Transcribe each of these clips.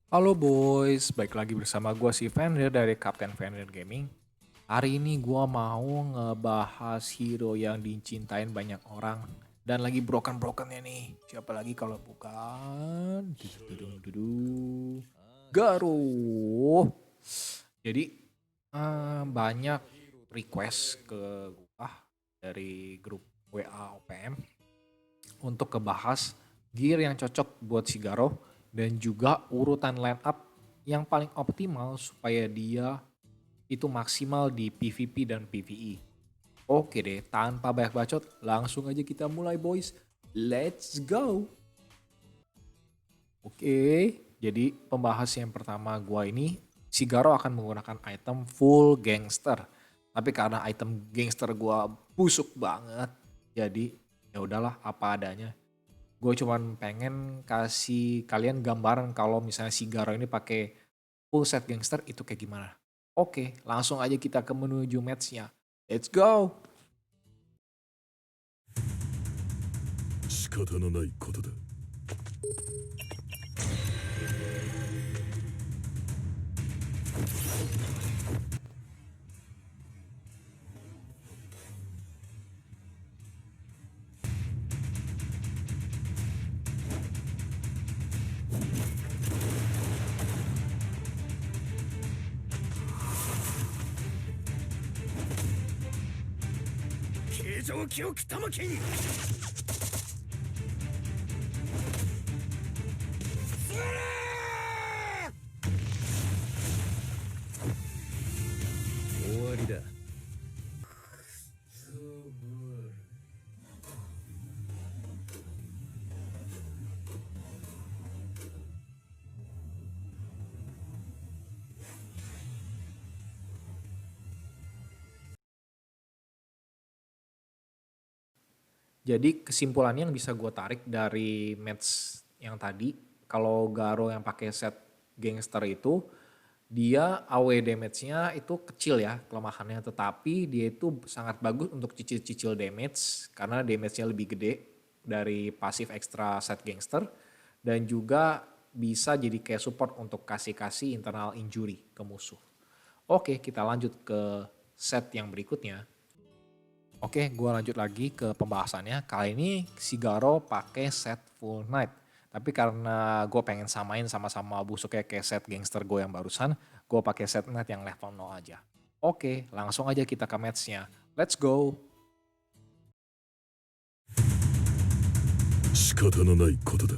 Halo boys, baik lagi bersama gue si Fenrir dari Kapten Fenrir Gaming. Hari ini gue mau ngebahas hero yang dicintain banyak orang dan lagi broken-brokennya nih. Siapa lagi kalau bukan Garo. Jadi banyak request ke gue dari grup WA OPM untuk ngebahas gear yang cocok buat si Garo dan juga urutan line up yang paling optimal supaya dia itu maksimal di PvP dan PvE. Oke deh, tanpa banyak bacot, langsung aja kita mulai boys. Let's go! Oke, jadi pembahas yang pertama gua ini, si Garo akan menggunakan item full gangster. Tapi karena item gangster gua busuk banget, jadi ya udahlah apa adanya. Gue cuman pengen kasih kalian gambaran kalau misalnya si Garo ini pakai full set gangster itu kayak gimana. Oke, langsung aja kita ke menuju matchnya. Let's go! 仕方のないことだ。形状記憶玉金。終わりだ。Jadi kesimpulannya yang bisa gue tarik dari match yang tadi, kalau Garo yang pakai set gangster itu, dia AW damage-nya itu kecil ya kelemahannya, tetapi dia itu sangat bagus untuk cicil-cicil damage karena damage-nya lebih gede dari pasif ekstra set gangster dan juga bisa jadi kayak support untuk kasih-kasih internal injury ke musuh. Oke, kita lanjut ke set yang berikutnya. Oke, gue lanjut lagi ke pembahasannya. Kali ini si Garo pakai set full night. Tapi karena gue pengen samain sama-sama busuknya kayak set gangster gue yang barusan, gue pakai set night yang level 0 aja. Oke, langsung aja kita ke matchnya. Let's go! 仕方のないことだ。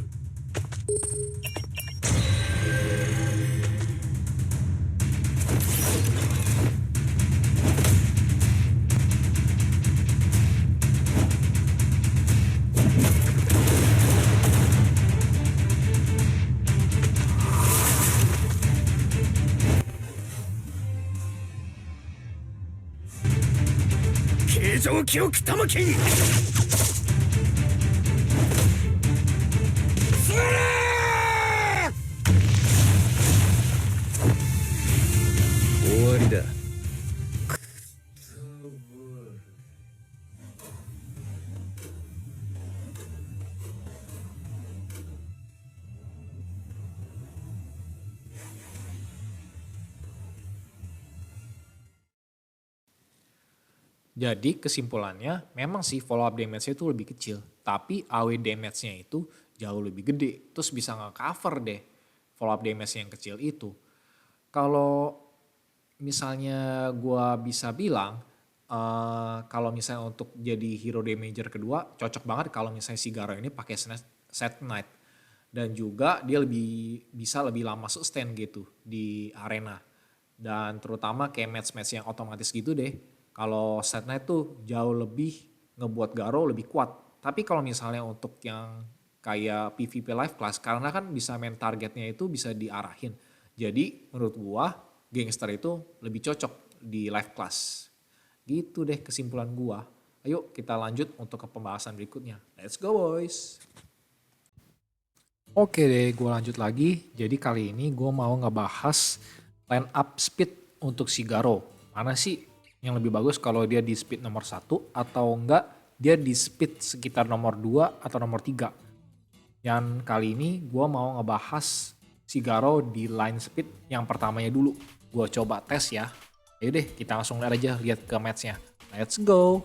形状記憶玉金。終わりだ。Jadi kesimpulannya memang sih follow up damage-nya itu lebih kecil. Tapi AW damage-nya itu jauh lebih gede. Terus bisa nge-cover deh follow up damage yang kecil itu. Kalau misalnya gua bisa bilang, kalau misalnya untuk jadi hero damager kedua, cocok banget kalau misalnya si Garo ini pakai set knight. Dan juga dia bisa lebih lama sustain gitu di arena. Dan terutama kayak match-match yang otomatis gitu deh. Kalau set knight tuh jauh lebih ngebuat Garo lebih kuat. Tapi kalau misalnya untuk yang kayak PvP live class, karena kan bisa main targetnya itu bisa diarahin. Jadi menurut gua gangster itu lebih cocok di live class. Gitu deh kesimpulan gua. Ayo kita lanjut untuk ke pembahasan berikutnya. Let's go boys. Oke deh, gue lanjut lagi. Jadi kali ini gue mau ngebahas line up speed untuk si Garo. Mana sih yang lebih bagus kalau dia di speed nomor 1 atau enggak dia di speed sekitar nomor 2 atau nomor 3. Dan kali ini gue mau ngebahas si Garo di line speed yang pertamanya dulu. Gue coba tes ya. Ayo deh kita langsung lihat aja lihat ke matchnya. Let's go.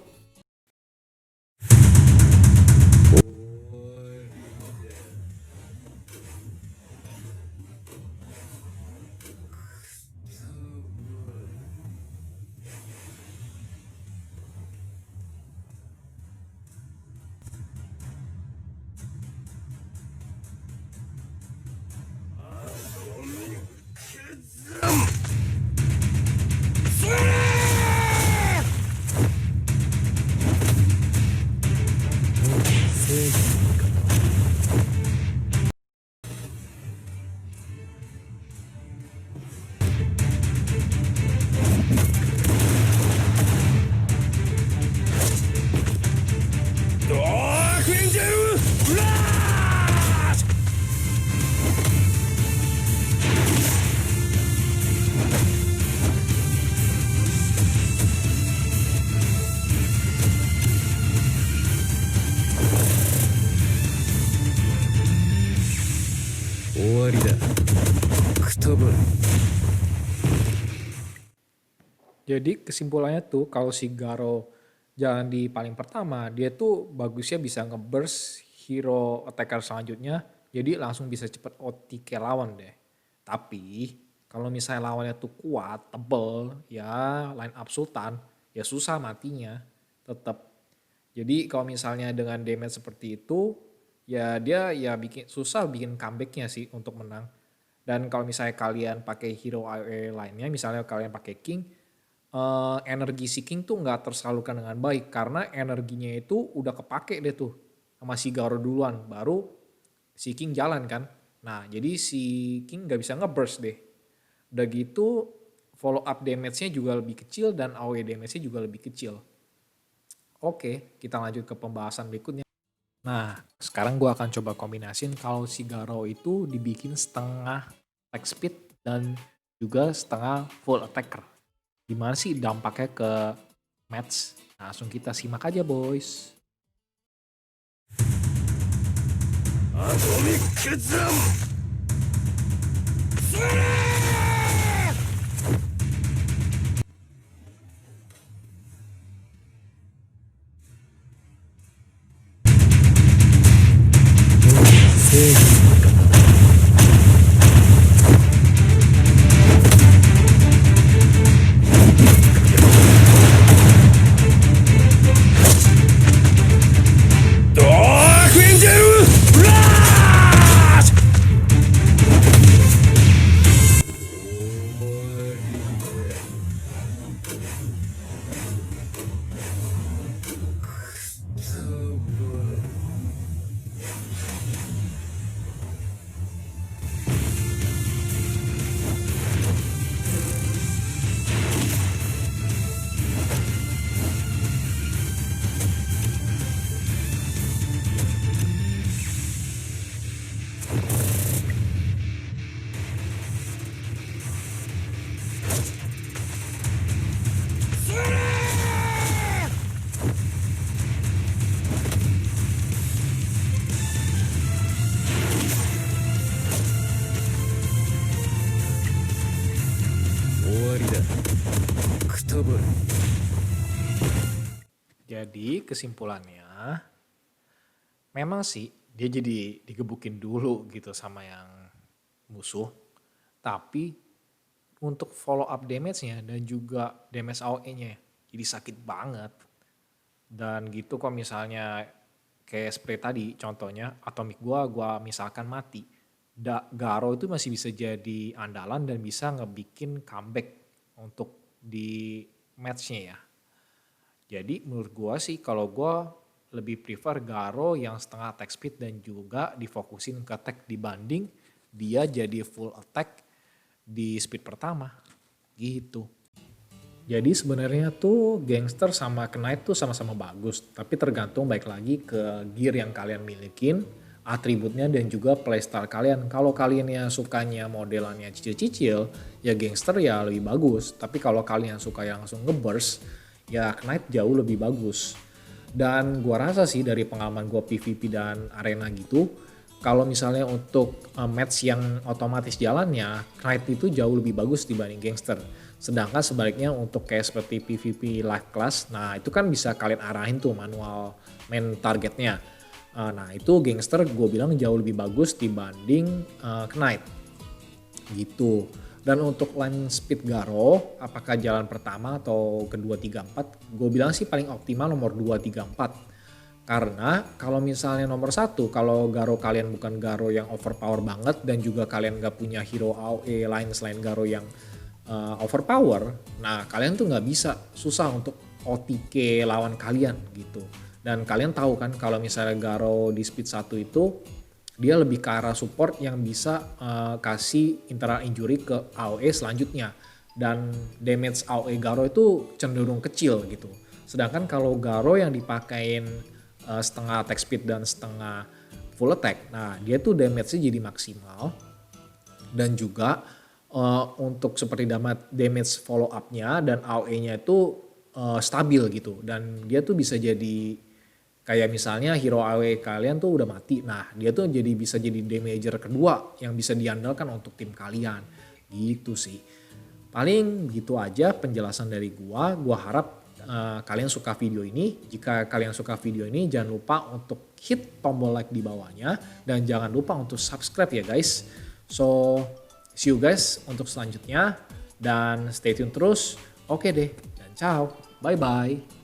Jadi kesimpulannya tuh kalau si Garo jalan di paling pertama, dia tuh bagusnya bisa ngeburst hero attacker selanjutnya, jadi langsung bisa cepet OTK lawan deh. Tapi kalau misalnya lawannya tuh kuat, tebel, ya line up Sultan, ya susah matinya tetap. Jadi kalau misalnya dengan damage seperti itu, ya dia ya bikin susah bikin comebacknya sih untuk menang. Dan kalau misalnya kalian pakai hero AoE lainnya, misalnya kalian pakai King, energi si King tuh nggak tersalurkan dengan baik karena energinya itu udah kepake deh tuh sama si Garo duluan, baru si King jalan kan. Nah jadi si King nggak bisa ngeburst deh. Udah gitu follow up damage-nya juga lebih kecil dan AoE damage-nya juga lebih kecil. Oke, kita lanjut ke pembahasan berikutnya. Nah, sekarang gue akan coba kombinasin kalau si Garo itu dibikin setengah attack speed dan juga setengah full attacker. Gimana sih dampaknya ke match? Nah, langsung kita simak aja boys. Atomic Kizam! Dark Angel Rush! Jadi kesimpulannya, memang sih dia jadi digebukin dulu gitu sama yang musuh. Tapi untuk follow up damage-nya dan juga damage AoE-nya jadi sakit banget. Dan gitu kok misalnya kayak spray tadi contohnya Atomic gua misalkan mati. Garo itu masih bisa jadi andalan dan bisa ngebikin comeback untuk di match-nya ya. Jadi menurut gua sih kalau gua lebih prefer Garo yang setengah attack speed dan juga difokusin ke attack dibanding dia jadi full attack di speed pertama gitu. Jadi sebenarnya tuh Gangster sama Knight tuh sama-sama bagus, tapi tergantung baik lagi ke gear yang kalian milikin, atributnya dan juga playstyle kalian. Kalau kalian yang sukanya modelannya cicil-cicil, ya Gangster ya lebih bagus. Tapi kalau kalian suka yang langsung ngeburst, ya Knight jauh lebih bagus. Dan gua rasa sih dari pengalaman gua PvP dan arena gitu, Kalau misalnya untuk match yang otomatis jalannya, Knight itu jauh lebih bagus dibanding Gangster. Sedangkan sebaliknya untuk kayak seperti PvP live class, nah itu kan bisa kalian arahin tuh manual main targetnya. Nah itu Gangster gue bilang jauh lebih bagus dibanding Knight gitu. Dan untuk line speed Garo, apakah jalan pertama atau kedua, tiga, empat, gue bilang sih paling optimal nomor 2, 3, 4. Karena kalau misalnya nomor 1, kalau Garo kalian bukan Garo yang overpower banget dan juga kalian gak punya hero AoE lain selain Garo yang overpower, nah kalian tuh nggak bisa, susah untuk OTK lawan kalian gitu. Dan kalian tahu kan kalau misalnya Garo di speed 1 itu dia lebih ke arah support yang bisa kasih internal injury ke AoE selanjutnya. Dan damage AoE Garo itu cenderung kecil gitu. Sedangkan kalau Garo yang dipakein setengah attack speed dan setengah full attack, nah dia tuh damage-nya jadi maksimal. Dan juga untuk seperti damage follow up-nya dan AoE-nya itu stabil gitu. Dan dia tuh bisa jadi kayak misalnya hero AoE kalian tuh udah mati. Nah dia tuh bisa jadi damager kedua yang bisa diandalkan untuk tim kalian. Gitu sih. Paling gitu aja penjelasan dari gua. Gua harap kalian suka video ini. Jika kalian suka video ini jangan lupa untuk hit tombol like di bawahnya. Dan jangan lupa untuk subscribe ya guys. So see you guys untuk selanjutnya. Dan stay tune terus. Oke deh. Dan ciao. Bye bye.